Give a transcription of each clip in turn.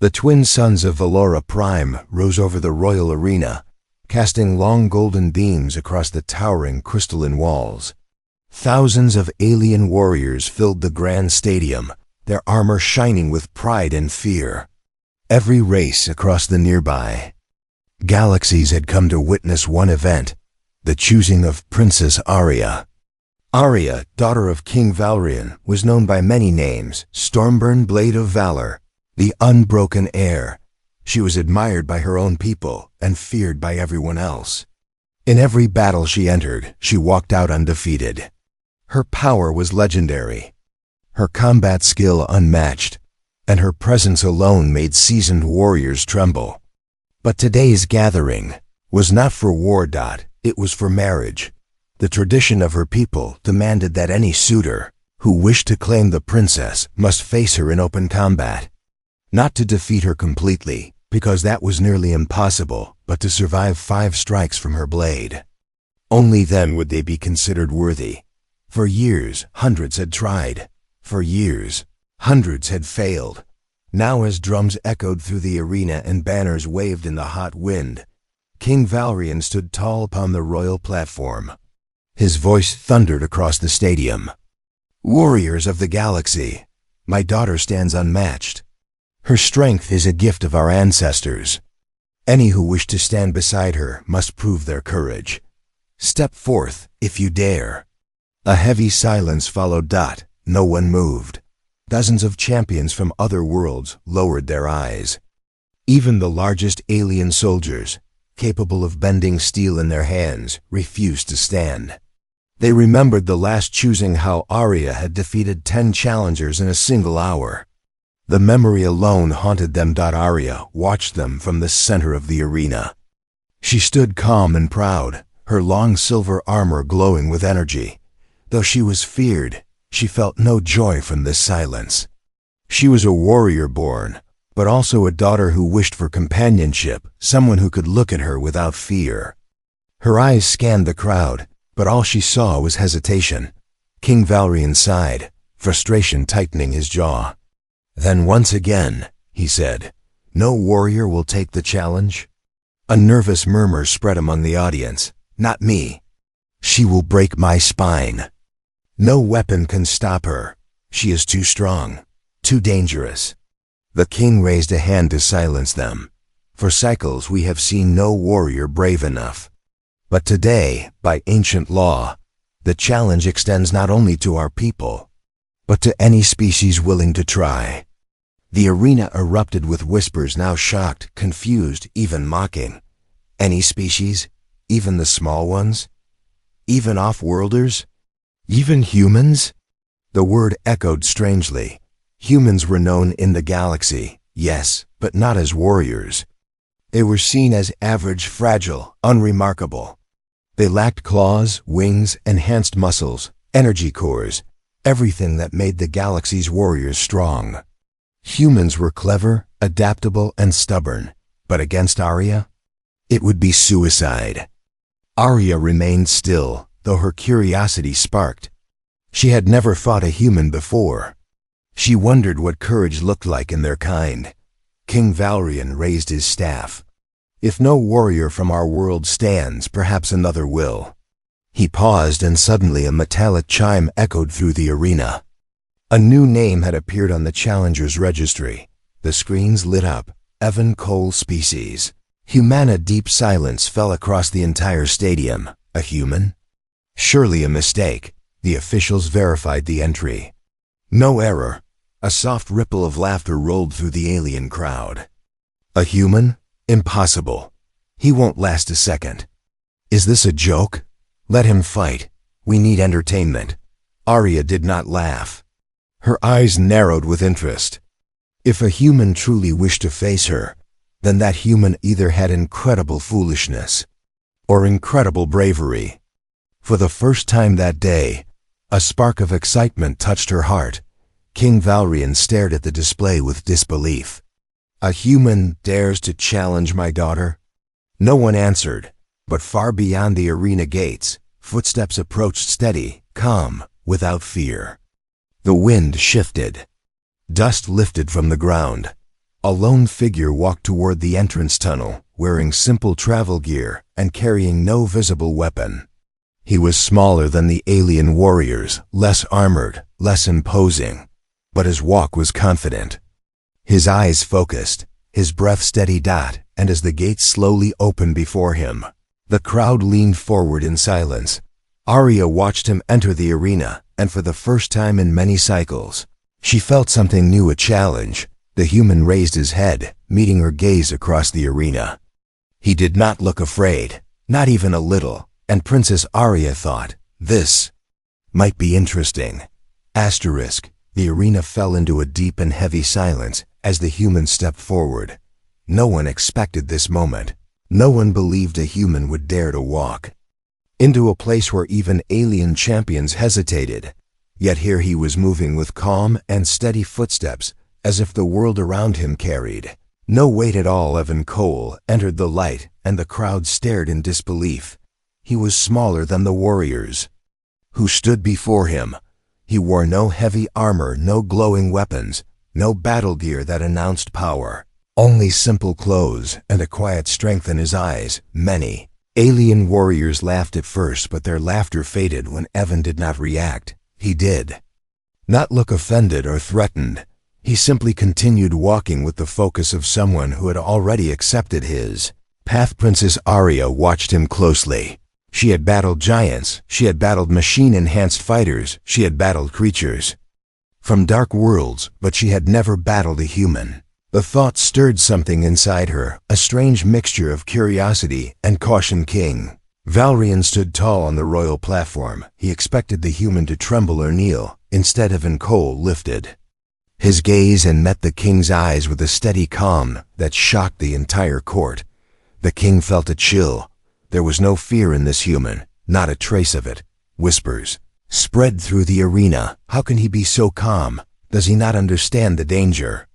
The twin suns of Valora Prime rose over the royal arena, casting long golden beams across the towering crystalline walls. Thousands of alien warriors filled the grand stadium, their armor shining with pride and fear. Every race across the nearby galaxies had come to witness one event, the choosing of Princess Aria. Aria, daughter of King Valrian, was known by many names: Stormburn, Blade of Valor, the Unbroken Heir. She was admired by her own people and feared by everyone else. In every battle she entered, she walked out undefeated. Her power was legendary, her combat skill unmatched, and her presence alone made seasoned warriors tremble. But today's gathering was not for war. It was for marriage. The tradition of her people demanded that any suitor who wished to claim the princess must face her in open combat. Not to defeat her completely, because that was nearly impossible, but to survive 5 strikes from her blade. Only then would they be considered worthy. For years, hundreds had tried. For years, hundreds had failed. Now, as drums echoed through the arena and banners waved in the hot wind, King Valrian stood tall upon the royal platform. His voice thundered across the stadium. "Warriors of the galaxy, my daughter stands unmatched. Her strength is a gift of our ancestors. Any who wish to stand beside her must prove their courage. Step forth, if you dare." A heavy silence followed. No one moved. Dozens of champions from other worlds lowered their eyes. Even the largest alien soldiers, capable of bending steel in their hands, refused to stand. They remembered the last choosing, how Aria had defeated 10 challengers in a single hour. The memory alone haunted them. Aria watched them from the center of the arena. She stood calm and proud, her long silver armor glowing with energy. Though she was feared, she felt no joy from this silence. She was a warrior born, but also a daughter who wished for companionship, someone who could look at her without fear. Her eyes scanned the crowd, but all she saw was hesitation. King Valrian sighed, frustration tightening his jaw. "Then once again," he said, "no warrior will take the challenge?" A nervous murmur spread among the audience. "Not me. She will break my spine. No weapon can stop her. She is too strong, too dangerous." The king raised a hand to silence them. "For cycles we have seen no warrior brave enough. But today, by ancient law, the challenge extends not only to our people, but to any species willing to try." The arena erupted with whispers, now shocked, confused, even mocking. Any species? Even the small ones? Even off-worlders? Even humans? The word echoed strangely. Humans were known in the galaxy, yes, but not as warriors. They were seen as average, fragile, unremarkable. They lacked claws, wings, enhanced muscles, energy cores, everything that made the galaxy's warriors strong. Humans were clever, adaptable, and stubborn, but against Aria, it would be suicide. Aria remained still, though her curiosity sparked. She had never fought a human before. She wondered what courage looked like in their kind. King Valrian raised his staff. "If no warrior from our world stands, perhaps another will." He paused, and suddenly a metallic chime echoed through the arena. A new name had appeared on the challenger's registry. The screens lit up. Evan Cole Species. A deep silence fell across the entire stadium. A human? Surely a mistake. The officials verified the entry. No error. A soft ripple of laughter rolled through the alien crowd. A human? Impossible. He won't last a second. Is this a joke? Let him fight. We need entertainment. Aria did not laugh. Her eyes narrowed with interest. If a human truly wished to face her, then that human either had incredible foolishness or incredible bravery. For the first time that day, a spark of excitement touched her heart. King Valrian stared at the display with disbelief. "A human dares to challenge my daughter?" No one answered, but far beyond the arena gates, footsteps approached, steady, calm, without fear. The wind shifted. Dust lifted from the ground. A lone figure walked toward the entrance tunnel, wearing simple travel gear and carrying no visible weapon. He was smaller than the alien warriors, less armored, less imposing, but his walk was confident. His eyes focused, his breath steady. And as the gates slowly opened before him, the crowd leaned forward in silence. Arya watched him enter the arena, and for the first time in many cycles, she felt something new, a challenge. The human raised his head, meeting her gaze across the arena. He did not look afraid, not even a little, and Princess Arya thought, this might be interesting. The arena fell into a deep and heavy silence as the human stepped forward. No one expected this moment. No one believed a human would dare to walk into a place where even alien champions hesitated. Yet here he was moving with calm and steady footsteps, as if the world around him carried no weight at all. Evan Cole entered the light, and the crowd stared in disbelief. He was smaller than the warriors who stood before him. He wore no heavy armor, no glowing weapons, no battle gear that announced power. Only simple clothes and a quiet strength in his eyes. Many alien warriors laughed at first, but their laughter faded when Evan did not react. He did not look offended or threatened. He simply continued walking with the focus of someone who had already accepted his path. Princess Arya watched him closely. She had battled giants, she had battled machine-enhanced fighters, she had battled creatures from dark worlds, but she had never battled a human. The thought stirred something inside her, a strange mixture of curiosity and caution. King Valrian stood tall on the royal platform. He expected the human to tremble or kneel. Instead, Evan Cole lifted his gaze and met the king's eyes with a steady calm that shocked the entire court. The king felt a chill. There was no fear in this human, not a trace of it. Whispers spread through the arena. How can he be so calm? Does he not understand the danger?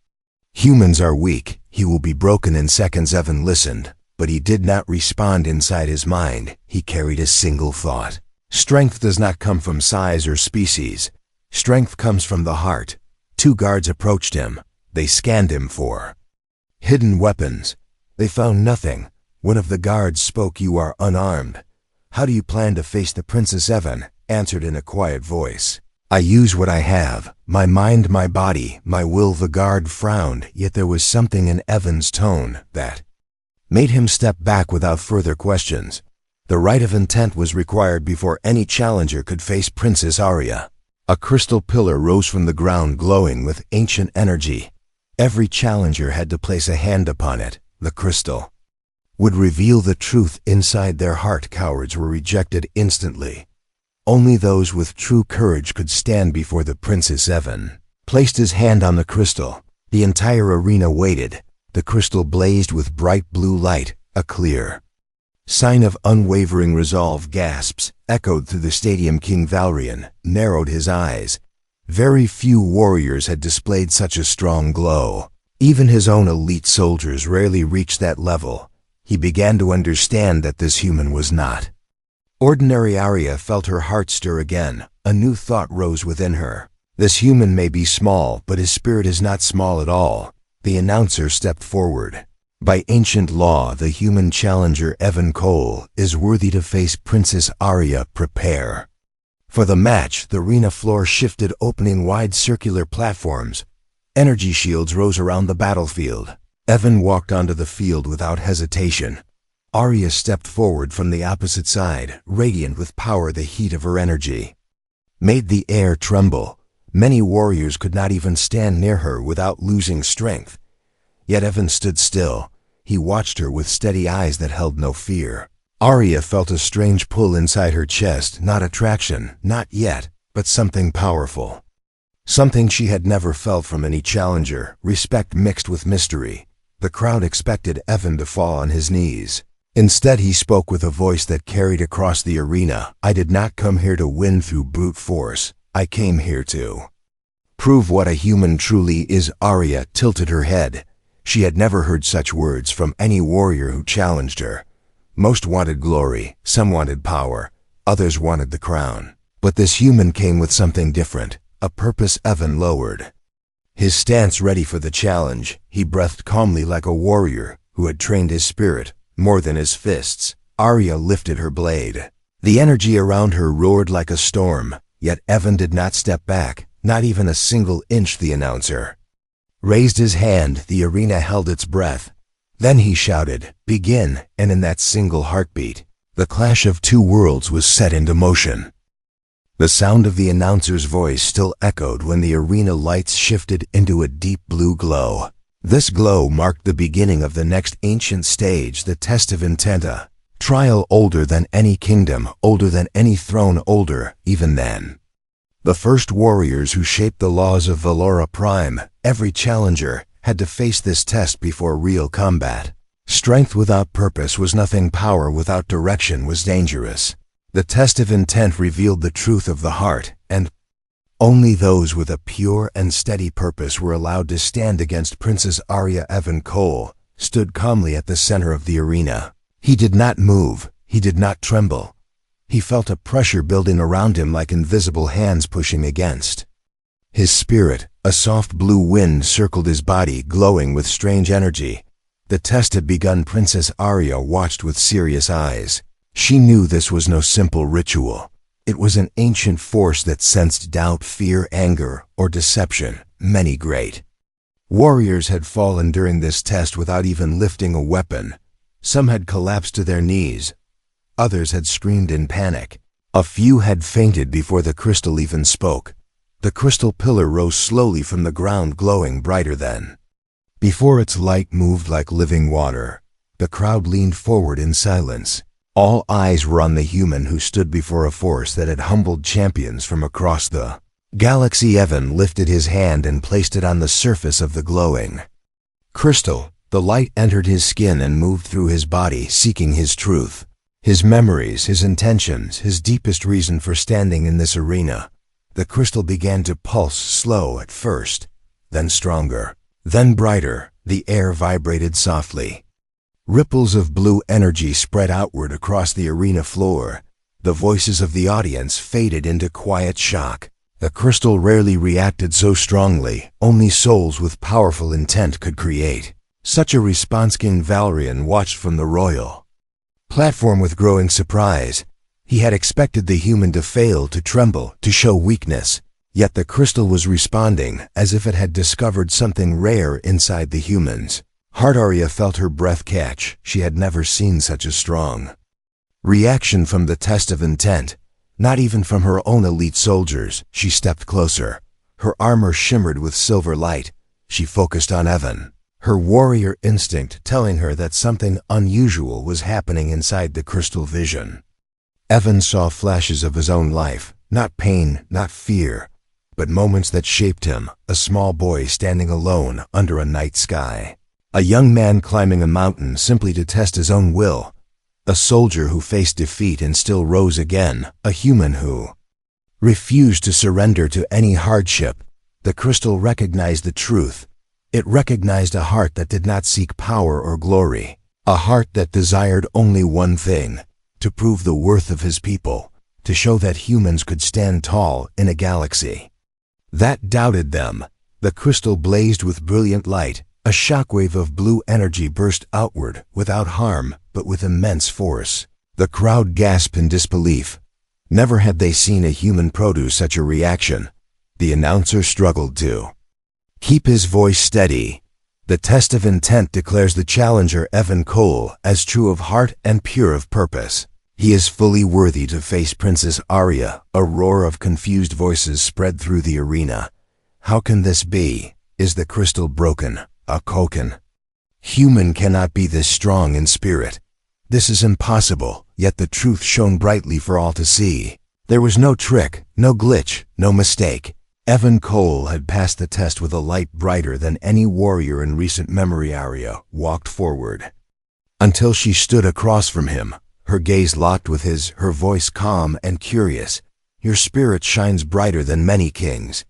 Humans are weak. He will be broken in seconds. Evan listened, but he did not respond. Inside his mind, he carried a single thought. Strength does not come from size or species. Strength comes from the heart. Two guards approached him. They scanned him for hidden weapons. They found nothing. One of the guards spoke. "You are unarmed. How do you plan to face the princess?" Evan answered in a quiet voice. "I use what I have, my mind, my body, my will." The guard frowned, yet there was something in Evan's tone that made him step back without further questions. The right of intent was required before any challenger could face Princess Arya. A crystal pillar rose from the ground, glowing with ancient energy. Every challenger had to place a hand upon it. The crystal would reveal the truth inside their heart. Cowards were rejected instantly. Only those with true courage could stand before the princess. Evan placed his hand on the crystal. The entire arena waited. The crystal blazed with bright blue light, a clear sign of unwavering resolve. Gasps echoed through the stadium. King Valrian narrowed his eyes. Very few warriors had displayed such a strong glow. Even his own elite soldiers rarely reached that level. He began to understand that this human was not ordinary. Arya felt her heart stir again. A new thought rose within her. This human may be small, but his spirit is not small at all. The announcer stepped forward. "By ancient law, the human challenger Evan Cole is worthy to face Princess Arya. Prepare for the match." The arena floor shifted, opening wide circular platforms. Energy shields rose around the battlefield. Evan walked onto the field without hesitation. Arya stepped forward from the opposite side, radiant with power. The heat of her energy made the air tremble. Many warriors could not even stand near her without losing strength. Yet Evan stood still. He watched her with steady eyes that held no fear. Arya felt a strange pull inside her chest, not attraction, not yet, but something powerful. Something she had never felt from any challenger, respect mixed with mystery. The crowd expected Evan to fall on his knees. Instead, he spoke with a voice that carried across the arena. "I did not come here to win through brute force. I came here to prove what a human truly is." Arya tilted her head. She had never heard such words from any warrior who challenged her. Most wanted glory, some wanted power, others wanted the crown. But this human came with something different, a purpose. Evan lowered His stance ready for the challenge, he breathed calmly like a warrior who had trained his spirit more than his fists. Arya lifted her blade. The energy around her roared like a storm, yet Evan did not step back, not even a single inch. The announcer raised his hand, the arena held its breath. Then he shouted, "Begin," and in that single heartbeat, the clash of two worlds was set into motion. The sound of the announcer's voice still echoed when the arena lights shifted into a deep blue glow. This glow marked the beginning of the next ancient stage, the test of intent, a trial older than any kingdom, older than any throne, older even then. The first warriors who shaped the laws of Valora Prime, every challenger, had to face this test before real combat. Strength without purpose was nothing, power without direction was dangerous. The test of intent revealed the truth of the heart, and only those with a pure and steady purpose were allowed to stand against Princess Arya. Evan Cole stood calmly at the center of the arena. He did not move, he did not tremble. He felt a pressure building around him like invisible hands pushing against his spirit. A soft blue wind circled his body, glowing with strange energy. The test had begun. Princess Arya watched with serious eyes. She knew this was no simple ritual. It was an ancient force that sensed doubt, fear, anger, or deception. Many great warriors had fallen during this test without even lifting a weapon. Some had collapsed to their knees. Others had screamed in panic. A few had fainted before the crystal even spoke. The crystal pillar rose slowly from the ground, glowing brighter than before. Its light moved like living water. The crowd leaned forward in silence. All eyes were on the human who stood before a force that had humbled champions from across the galaxy. Evan lifted his hand and placed it on the surface of the glowing crystal. The light entered his skin and moved through his body, seeking his truth, his memories, his intentions, his deepest reason for standing in this arena. The crystal began to pulse, slow at first, then stronger, then brighter. The air vibrated softly. Ripples of blue energy spread outward across the arena floor. The voices of the audience faded into quiet shock. The crystal rarely reacted so strongly. Only souls with powerful intent could create such a response. King Valerian watched from the royal platform with growing surprise. He had expected the human to fail, to tremble, to show weakness. Yet the crystal was responding as if it had discovered something rare inside the humans. Arya felt her breath catch. She had never seen such a strong reaction from the test of intent, not even from her own elite soldiers. She stepped closer. Her armor shimmered with silver light. She focused on Evan, her warrior instinct telling her that something unusual was happening inside the crystal vision. Evan saw flashes of his own life, not pain, not fear, but moments that shaped him. A small boy standing alone under a night sky. A young man climbing a mountain simply to test his own will. A soldier who faced defeat and still rose again. A human who refused to surrender to any hardship. The crystal recognized the truth. It recognized a heart that did not seek power or glory. A heart that desired only one thing: to prove the worth of his people, to show that humans could stand tall in a galaxy that doubted them. The crystal blazed with brilliant light. A shockwave of blue energy burst outward, without harm, but with immense force. The crowd gasped in disbelief. Never had they seen a human produce such a reaction. The announcer struggled to keep his voice steady. The test of intent declares the challenger Evan Cole as true of heart and pure of purpose. He is fully worthy to face Princess Arya. A roar of confused voices spread through the arena. How can this be? Is the crystal broken? A Koken human cannot be this strong in spirit. This is impossible. Yet the truth shone brightly for all to see. There was no trick, no glitch, no mistake. Evan Cole had passed the test with a light brighter than any warrior in recent memory. Arya walked forward until she stood across from him, her gaze locked with his, her voice calm and curious. Your spirit shines brighter than many kings.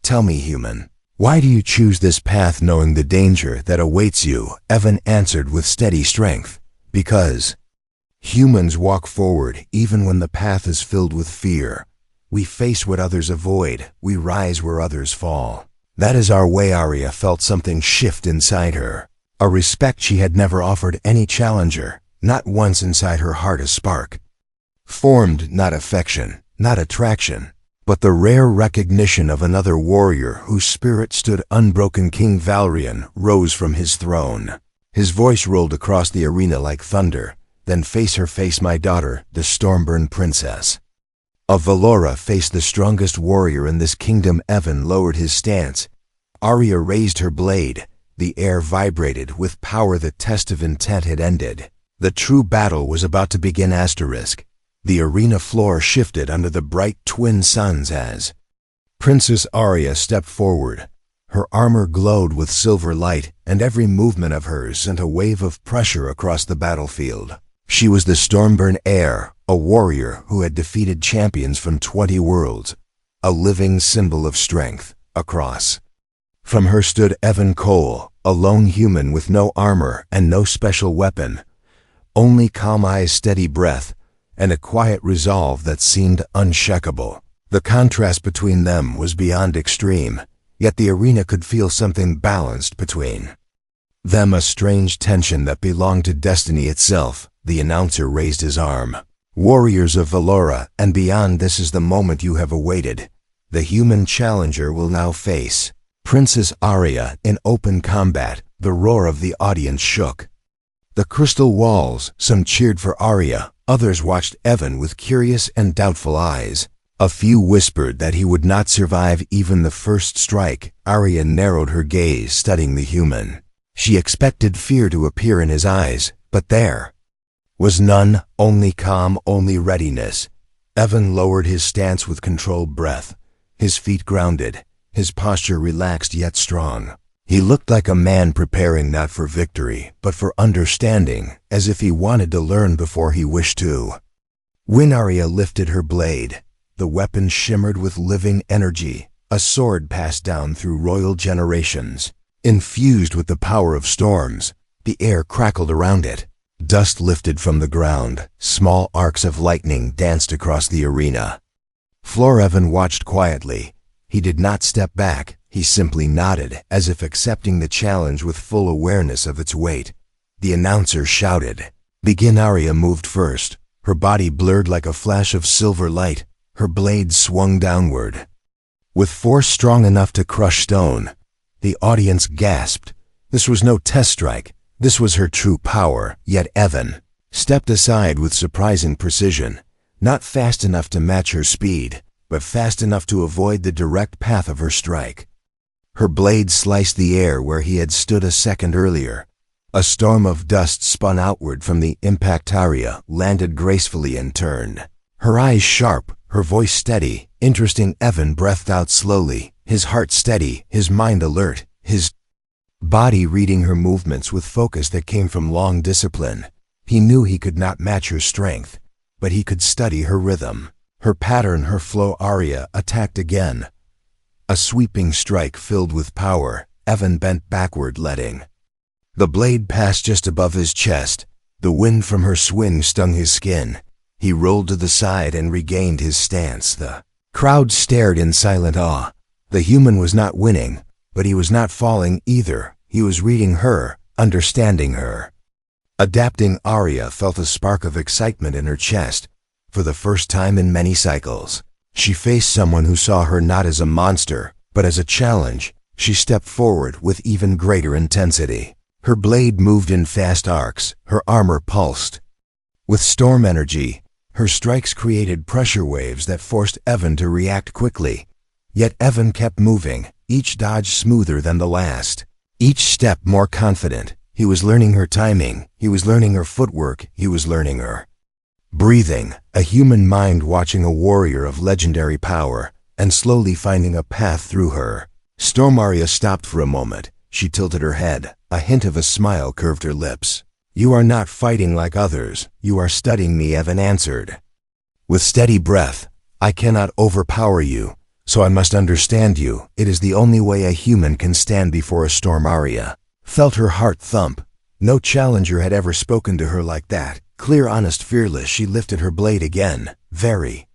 Tell me, human, why do you choose this path knowing the danger that awaits you? Evan answered with steady strength. Because humans walk forward even when the path is filled with fear. We face what others avoid. We rise where others fall. That is our way. Arya felt something shift inside her. A respect she had never offered any challenger. Not once. Inside her heart a spark formed, not affection, not attraction, but the rare recognition of another warrior whose spirit stood unbroken. King Valerian rose from his throne. His voice rolled across the arena like thunder. Then face her. Face my daughter, the Stormborn princess of Valora. Face the strongest warrior in this kingdom. Evan lowered his stance. Arya raised her blade. The air vibrated with power. The test of intent had ended. The true battle was about to begin. The arena floor shifted under the bright twin suns as Princess Arya stepped forward. Her armor glowed with silver light, and every movement of hers sent a wave of pressure across the battlefield. She was the Stormborn heir, a warrior who had defeated champions from 20 worlds, a living symbol of strength. Across from her stood Evan Cole, a lone human with no armor and no special weapon, only calm eyes, steady breath, and a quiet resolve that seemed unshakable. The contrast between them was beyond extreme, yet the arena could feel something balanced between them, a strange tension that belonged to destiny itself. The announcer raised his arm. Warriors of Valora and beyond, this is the moment you have awaited. The human challenger will now face Princess Arya in open combat. The roar of the audience shook the crystal walls. Some cheered for Arya, others watched Evan with curious and doubtful eyes. A few whispered that he would not survive even the first strike. Arya narrowed her gaze, studying the human. She expected fear to appear in his eyes, but there was none, only calm, only readiness. Evan lowered his stance with controlled breath, his feet grounded, his posture relaxed yet strong. He looked like a man preparing not for victory, but for understanding, as if he wanted to learn before he wished to win. Arya lifted her blade. The weapon shimmered with living energy, a sword passed down through royal generations. Infused with the power of storms, the air crackled around it. Dust lifted from the ground. Small arcs of lightning danced across the arena. Evan watched quietly. He did not step back. He simply nodded, as if accepting the challenge with full awareness of its weight. The announcer shouted, "Begin!" Arya moved first. Her body blurred like a flash of silver light. Her blade swung downward with force strong enough to crush stone. The audience gasped. This was no test strike. This was her true power. Yet Evan stepped aside with surprising precision, not fast enough to match her speed, but fast enough to avoid the direct path of her strike. Her blade sliced the air where he had stood a second earlier. A storm of dust spun outward from the impact. Arya landed gracefully and turned, her eyes sharp, her voice steady. Interesting. Evan breathed out slowly, his heart steady, his mind alert, his body reading her movements with focus that came from long discipline. He knew he could not match her strength, but he could study her rhythm, her pattern, her flow. Arya attacked again. A sweeping strike filled with power. Evan bent backward, letting the blade pass just above his chest. The wind from her swing stung his skin. He rolled to the side and regained his stance. The crowd stared in silent awe. The human was not winning, but he was not falling either. He was reading her, understanding her, adapting. Arya felt a spark of excitement in her chest. For the first time in many cycles, she faced someone who saw her not as a monster, but as a challenge. She stepped forward with even greater intensity. Her blade moved in fast arcs. Her armor pulsed with storm energy. Her strikes created pressure waves that forced Evan to react quickly. Yet Evan kept moving, each dodge smoother than the last, each step more confident. He was learning her timing. He was learning her footwork. He was learning her breathing. A human mind watching a warrior of legendary power and slowly finding a path through her. Arya stopped for a moment. She tilted her head. A hint of a smile curved her lips. "You are not fighting like others. You are studying me," Evan answered with steady breath. "I cannot overpower you, so I must understand you. It is the only way a human can stand before a storm." Arya felt her heart thump. No challenger had ever spoken to her like that. Clear, honest, fearless. She lifted her blade again. "Very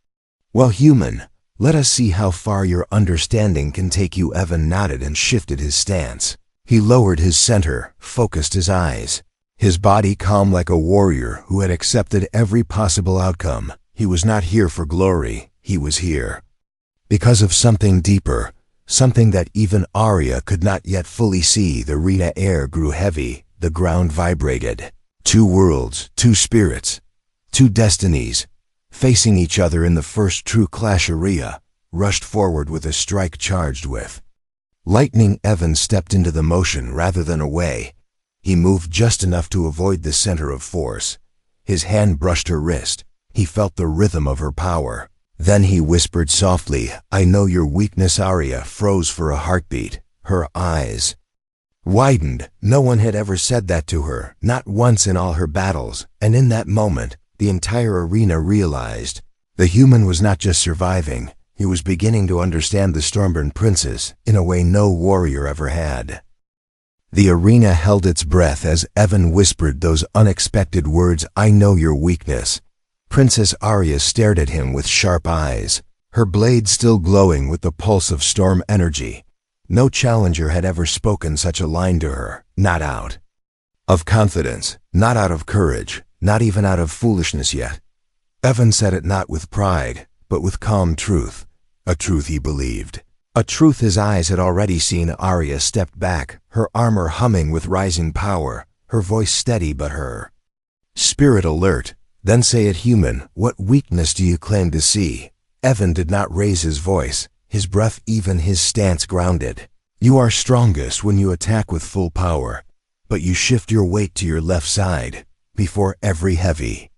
well, human. Let us see how far your understanding can take you. Evan nodded and shifted his stance. He lowered his center, focused his eyes. His body calm like a warrior who had accepted every possible outcome. He was not here for glory, he was here because of something deeper, something that even Arya could not yet fully see. The arena air grew heavy, the ground vibrated. Two worlds, two spirits, two destinies, facing each other in the first true clash. Arya rushed forward with a strike charged with lightning. Evan stepped into the motion rather than away. He moved just enough to avoid the center of force. His hand brushed her wrist. He felt the rhythm of her power. Then he whispered softly, "I know your weakness." Arya froze for a heartbeat. Her eyes widened. No one had ever said that to her, not once in all her battles, and in that moment, the entire arena realized the human was not just surviving, he was beginning to understand the Stormborn princess in a way no warrior ever had. The arena held its breath as Evan whispered those unexpected words, "I know your weakness." Princess Arya stared at him with sharp eyes, her blade still glowing with the pulse of storm energy. No challenger had ever spoken such a line to her, not out of confidence, not out of courage, not even out of foolishness yet. Evan said it not with pride, but with calm truth, a truth he believed. A truth his eyes had already seen. Arya stepped back, her armor humming with rising power, her voice steady but her spirit alert. "Then say it, human, what weakness do you claim to see?" Evan did not raise his voice, his breath even, his stance grounded. "You are strongest when you attack with full power, but you shift your weight to your left side before every heavy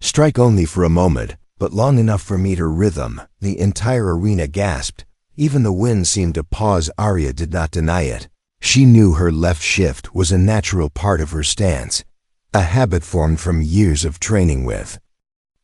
strike, only for a moment, but long enough for me to rhythm." The entire arena gasped. Even the wind seemed to pause. Arya did not deny it. She knew her left shift was a natural part of her stance, a habit formed from years of training with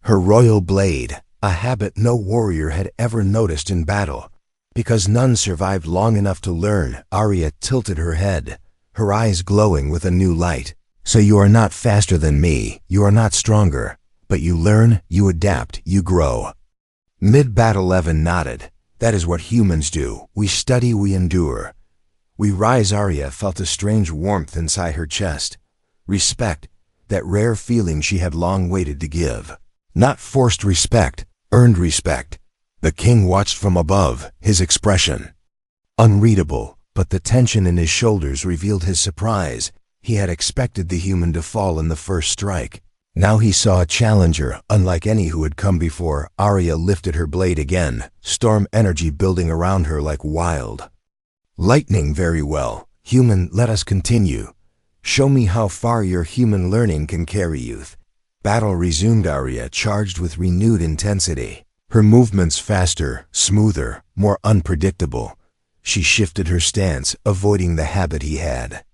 her royal blade, a habit no warrior had ever noticed in battle, because none survived long enough to learn. Arya tilted her head, her eyes glowing with a new light. "So you are not faster than me, you are not stronger, but you learn, you adapt, you grow." Mid-battle, Evan nodded. "That is what humans do. We study, we endure. We rise." Arya felt a strange warmth inside her chest. Respect, that rare feeling she had long waited to give. Not forced respect, earned respect. The king watched from above, his expression unreadable, but the tension in his shoulders revealed his surprise. He had expected the human to fall in the first strike. Now he saw a challenger, unlike any who had come before. Arya lifted her blade again, storm energy building around her like wild lightning. "Very well, human, let us continue. Show me how far your human learning can carry you." Battle resumed. Arya charged with renewed intensity, her movements faster, smoother, more unpredictable. She shifted her stance, avoiding the habit he had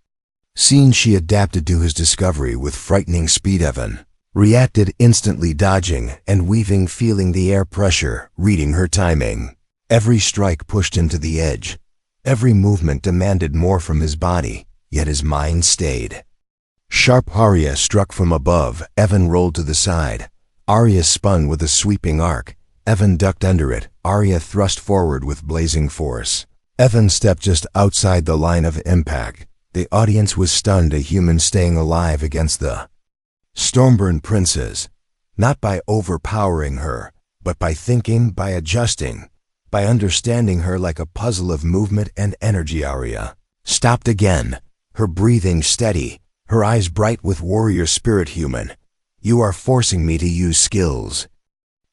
seen. She adapted to his discovery with frightening speed. Evan reacted instantly, dodging and weaving, feeling the air pressure, reading her timing. Every strike pushed him to the edge. Every movement demanded more from his body, yet his mind stayed sharp. Arya struck from above. Evan rolled to the side. Arya spun with a sweeping arc. Evan ducked under it. Arya thrust forward with blazing force. Evan stepped just outside the line of impact. The audience was stunned, a human staying alive against the Stormborn princess, not by overpowering her, but by thinking, by adjusting, by understanding her like a puzzle of movement and energy. Arya stopped again, her breathing steady, her eyes bright with warrior spirit. "Human, you are forcing me to use skills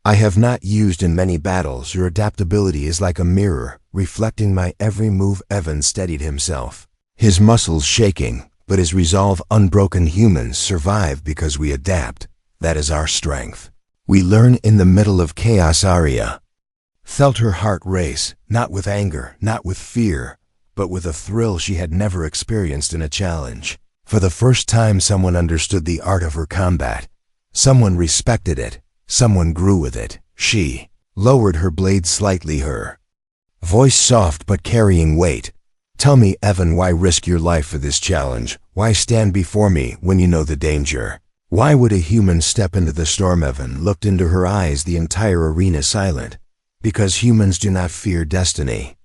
I have not used in many battles. Your adaptability is like a mirror, reflecting my every move." Evan steadied himself, his muscles shaking, but his resolve unbroken. "Humans survive because we adapt. That is our strength. We learn in the middle of chaos." Arya felt her heart race, not with anger, not with fear, but with a thrill she had never experienced in a challenge. For the first time, someone understood the art of her combat. Someone respected it. Someone grew with it. She lowered her blade slightly, her voice soft but carrying weight. "Tell me, Evan, why risk your life for this challenge? Why stand before me when you know the danger? Why would a human step into the storm?" Evan looked into her eyes, the entire arena silent. Because humans do not fear destiny.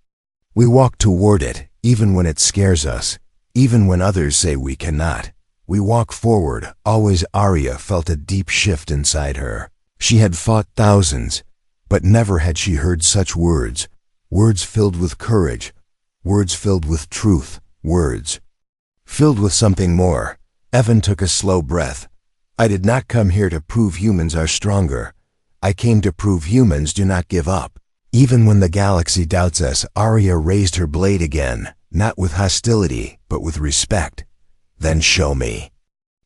We walk toward it, even when it scares us, even when others say we cannot. We walk forward, always. Arya felt a deep shift inside her. She had fought thousands, but never had she heard such words. Words filled with courage, words filled with truth, words filled with something more. Evan took a slow breath. I did not come here to prove humans are stronger. I came to prove humans do not give up. Even when the galaxy doubts us, Arya raised her blade again, not with hostility, but with respect. Then show me.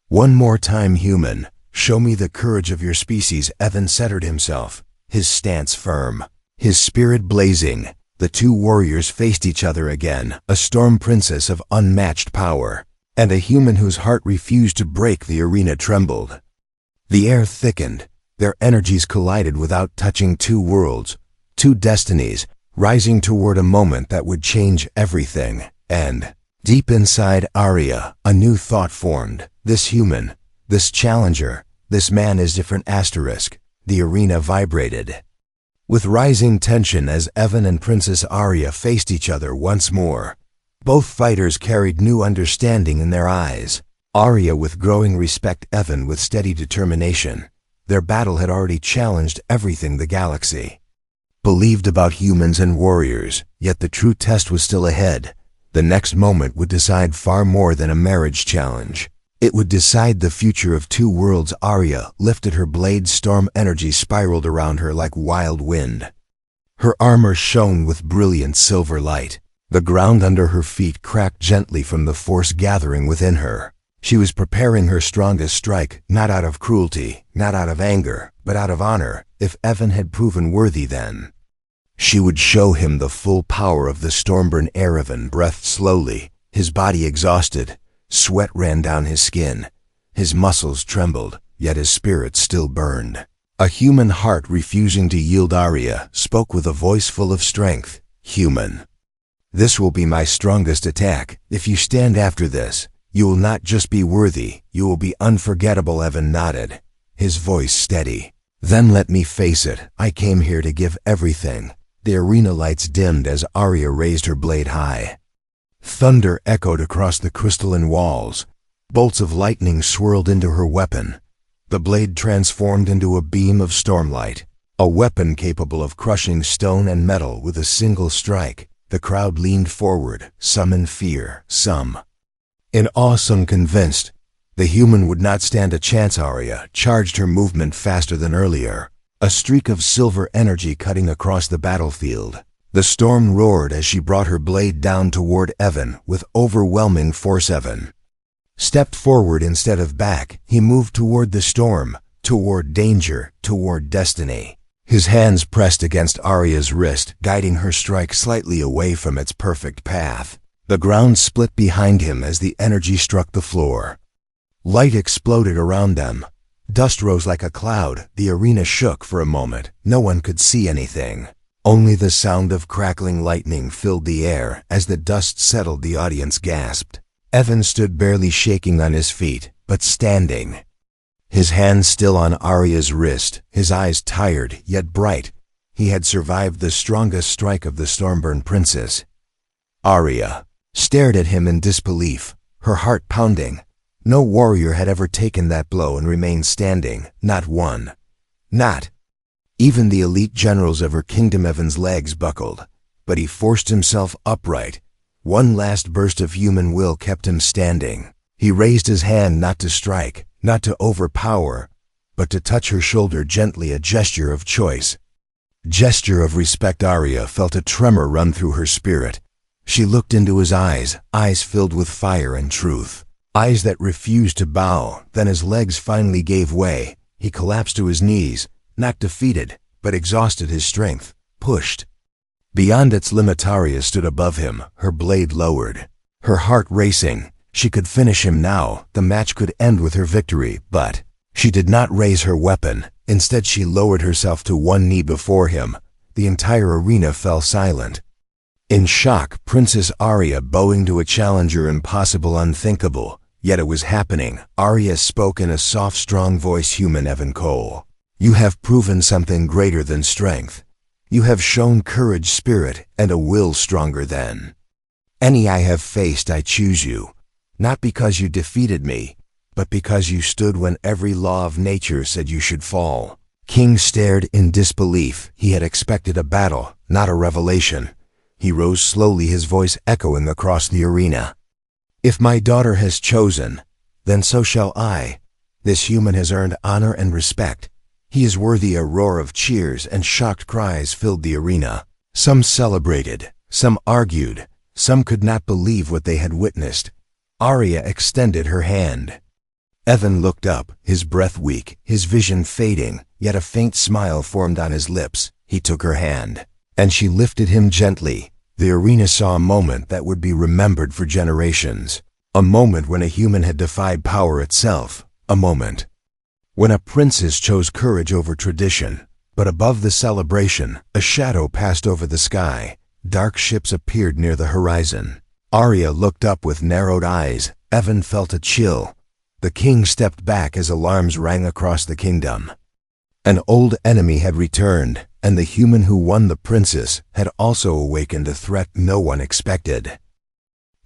One more time, human. Show me the courage of your species. Evan centered himself, his stance firm, his spirit blazing. The two warriors faced each other again, a storm princess of unmatched power, and a human whose heart refused to break. The arena trembled. The air thickened. Their energies collided without touching. Two worlds, two destinies, rising toward a moment that would change everything. And deep inside Arya, a new thought formed. This human, this challenger, this man is different. The arena vibrated with rising tension as Evan and Princess Arya faced each other once more. Both fighters carried new understanding in their eyes. Arya with growing respect, Evan with steady determination. Their battle had already challenged everything the galaxy believed about humans and warriors, yet the true test was still ahead. The next moment would decide far more than a marriage challenge. It would decide the future of two worlds. Arya lifted her blade. Storm energy spiraled around her like wild wind. Her armor shone with brilliant silver light. The ground under her feet cracked gently from the force gathering within her. She was preparing her strongest strike, not out of cruelty, not out of anger, but out of honor. If Evan had proven worthy, then she would show him the full power of the Stormburn. Evan breathed slowly, his body exhausted. Sweat ran down his skin. His muscles trembled, yet his spirit still burned. A human heart refusing to yield. Arya spoke with a voice full of strength. Human, this will be my strongest attack. If you stand after this, you will not just be worthy, you will be unforgettable. Evan nodded, his voice steady. Then let me face it, I came here to give everything. The arena lights dimmed as Arya raised her blade high. Thunder echoed across the crystalline walls. Bolts of lightning swirled into her weapon. The blade transformed into a beam of stormlight, a weapon capable of crushing stone and metal with a single strike. The crowd leaned forward, some in fear, some in awe, some convinced. The human would not stand a chance. Arya charged, her movement faster than earlier, a streak of silver energy cutting across the battlefield. The storm roared as she brought her blade down toward Evan with overwhelming force. Evan stepped forward instead of back. He moved toward the storm, toward danger, toward destiny. His hands pressed against Arya's wrist, guiding her strike slightly away from its perfect path. The ground split behind him as the energy struck the floor. Light exploded around them. Dust rose like a cloud. The arena shook for a moment. No one could see anything. Only the sound of crackling lightning filled the air. As the dust settled, the audience gasped. Evan stood barely shaking on his feet, but standing. His hand still on Arya's wrist, his eyes tired yet bright. He had survived the strongest strike of the Stormburn princess. Arya stared at him in disbelief, her heart pounding. No warrior had ever taken that blow and remained standing, not one. Not even the elite generals of her kingdom. Evan's legs buckled, but he forced himself upright. One last burst of human will kept him standing. He raised his hand not to strike, not to overpower, but to touch her shoulder gently, a gesture of choice, gesture of respect. Arya felt a tremor run through her spirit. She looked into his eyes, eyes filled with fire and truth, eyes that refused to bow. Then his legs finally gave way. He collapsed to his knees, not defeated, but exhausted. His strength pushed beyond its limit. Arya stood above him, her blade lowered, her heart racing. She could finish him now. The match could end with her victory, but she did not raise her weapon. Instead, she lowered herself to one knee before him. The entire arena fell silent. In shock, Princess Arya bowing to a challenger, impossible, unthinkable. Yet it was happening. Arya spoke in a soft, strong voice. Human Evan Cole, you have proven something greater than strength. You have shown courage, spirit, and a will stronger than any I have faced. I choose you, not because you defeated me, but because you stood when every law of nature said you should fall." King stared in disbelief. He had expected a battle, not a revelation. He rose slowly, his voice echoing across the arena. "If my daughter has chosen, then so shall I. This human has earned honor and respect. He is worthy." A roar of cheers and shocked cries filled the arena. Some celebrated, some argued, some could not believe what they had witnessed. Arya extended her hand. Evan looked up, his breath weak, his vision fading, yet a faint smile formed on his lips. He took her hand, and she lifted him gently. The arena saw a moment that would be remembered for generations. A moment when a human had defied power itself. A moment when a princess chose courage over tradition. But above the celebration, a shadow passed over the sky. Dark ships appeared near the horizon. Arya looked up with narrowed eyes. Evan felt a chill. The king stepped back as alarms rang across the kingdom. An old enemy had returned, and the human who won the princess had also awakened a threat no one expected.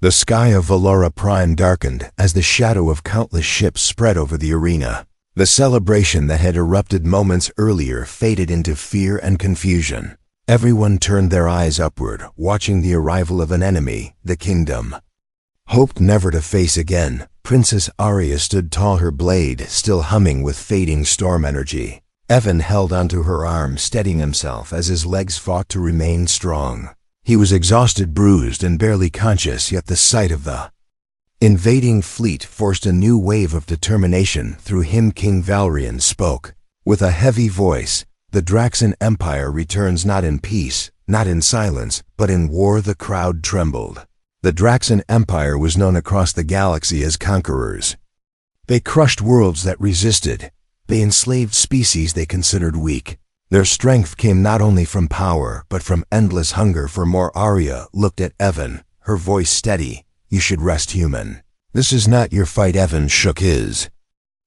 The sky of Valora Prime darkened as the shadow of countless ships spread over the arena. The celebration that had erupted moments earlier faded into fear and confusion. Everyone turned their eyes upward, watching the arrival of an enemy, the kingdom hoped never to face again. Princess Arya stood tall, her blade still humming with fading storm energy. Evan held onto her arm, steadying himself as his legs fought to remain strong. He was exhausted, bruised, and barely conscious, yet the sight of the invading fleet forced a new wave of determination through him. King Valerian spoke. With a heavy voice, "The Draxan Empire returns, not in peace, not in silence, but in war." The crowd trembled. The Draxan Empire was known across the galaxy as conquerors. They crushed worlds that resisted. They enslaved species they considered weak. Their strength came not only from power, but from endless hunger for more. Arya looked at Evan, her voice steady. "You should rest, human. This is not your fight." Evan shook his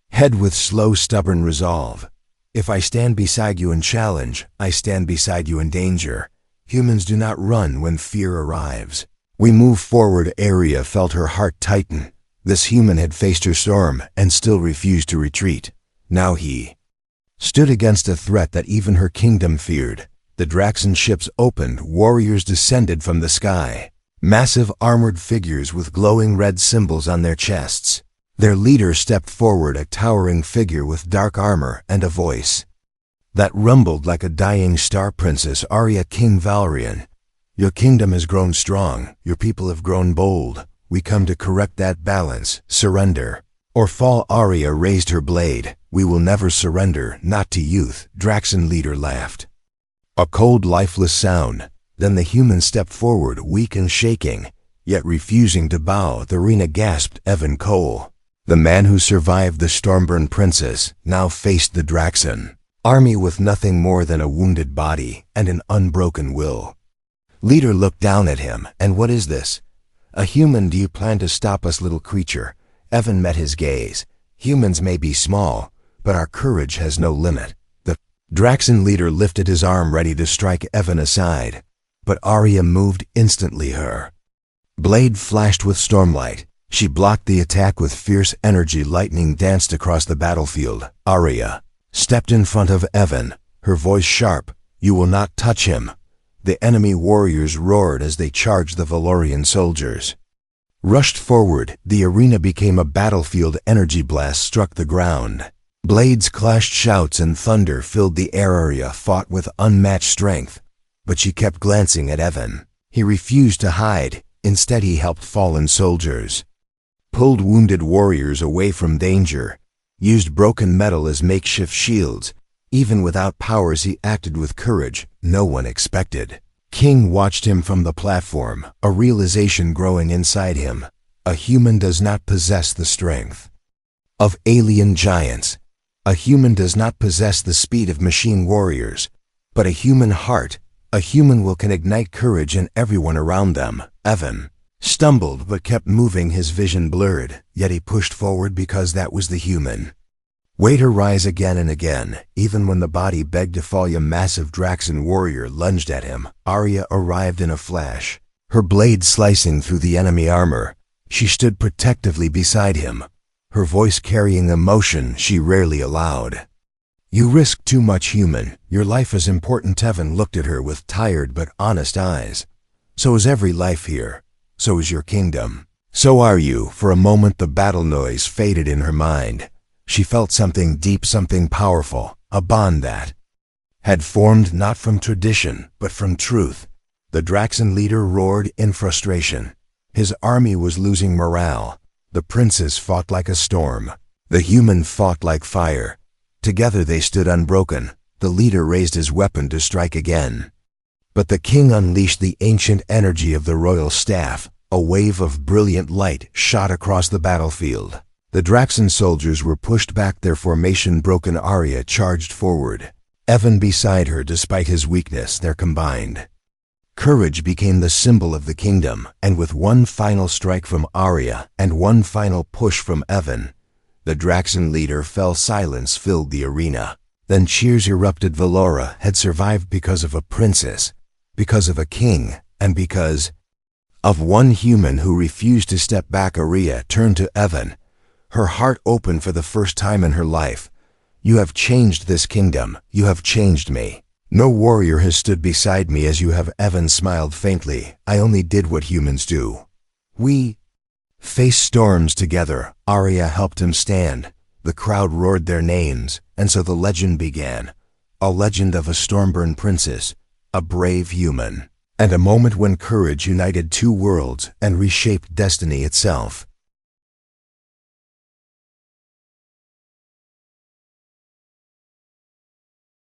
head with slow, stubborn resolve. "If I stand beside you in challenge, I stand beside you in danger. Humans do not run when fear arrives. We move forward." Arya felt her heart tighten. This human had faced her storm and still refused to retreat. Now he stood against a threat that even her kingdom feared. The Draxan ships opened, warriors descended from the sky. Massive armored figures with glowing red symbols on their chests. Their leader stepped forward, a towering figure with dark armor and a voice that rumbled like a dying star. "Princess Arya, King Valerian, your kingdom has grown strong, your people have grown bold. We come to correct that balance. Surrender or fall." Arya raised her blade. "We will never surrender, not to youth." Draxan leader laughed. A cold, lifeless sound. Then the human stepped forward, weak and shaking, yet refusing to bow. The arena gasped. Evan Cole, the man who survived the Stormburn princess, now faced the Draxan army with nothing more than a wounded body and an unbroken will. Leader looked down at him. "And what is this? A human? Do you plan to stop us, little creature?" Evan met his gaze. "Humans may be small, but our courage has no limit." The Draxan leader lifted his arm, ready to strike Evan aside. But Arya moved instantly. Her blade flashed with stormlight. She blocked the attack with fierce energy. Lightning danced across the battlefield. Arya stepped in front of Evan, her voice sharp. "You will not touch him." The enemy warriors roared as they charged. The Valorian soldiers rushed forward. The arena became a battlefield. Energy blasts struck the ground. Blades clashed, shouts and thunder filled the air. Arya fought with unmatched strength, but she kept glancing at Evan. He refused to hide. Instead, he helped fallen soldiers, pulled wounded warriors away from danger, used broken metal as makeshift shields. Even without powers, he acted with courage no one expected. King watched him from the platform, a realization growing inside him. A human does not possess the strength of alien giants. A human does not possess the speed of machine warriors, but a human heart. A human will can ignite courage in everyone around them. Evan stumbled but kept moving, his vision blurred, yet he pushed forward because that was the human Wait her rise again and again, even when the body begged to fall. A massive Draxan warrior lunged at him. Arya arrived in a flash, her blade slicing through the enemy armor. She stood protectively beside him, her voice carrying emotion she rarely allowed. You risk too much, human. Your life is important. Tevin looked at her with tired but honest eyes. So is every life here. So is your kingdom. So are you. For a moment the battle noise faded in her mind. She felt something deep, something powerful, a bond that had formed not from tradition, but from truth. The Draxan leader roared in frustration. His army was losing morale. The princes fought like a storm. The human fought like fire. Together they stood unbroken. The leader raised his weapon to strike again. But the king unleashed the ancient energy of the royal staff. A wave of brilliant light shot across the battlefield. The Draxan soldiers were pushed back, their formation broken. Arya charged forward, Evan beside her. Despite his weakness, their combined courage became the symbol of the kingdom, and with one final strike from Arya and one final push from Evan, the Draxan leader fell. Silence filled the arena. Then cheers erupted. Valora had survived because of a princess, because of a king, and because of one human who refused to step back. Arya turned to Evan, her heart open for the first time in her life. You have changed this kingdom. You have changed me. No warrior has stood beside me as you have. Evan smiled faintly. I only did what humans do. We face storms together. Arya helped him stand. The crowd roared their names, and so the legend began. A legend of a stormborn princess, a brave human, and a moment when courage united two worlds and reshaped destiny itself.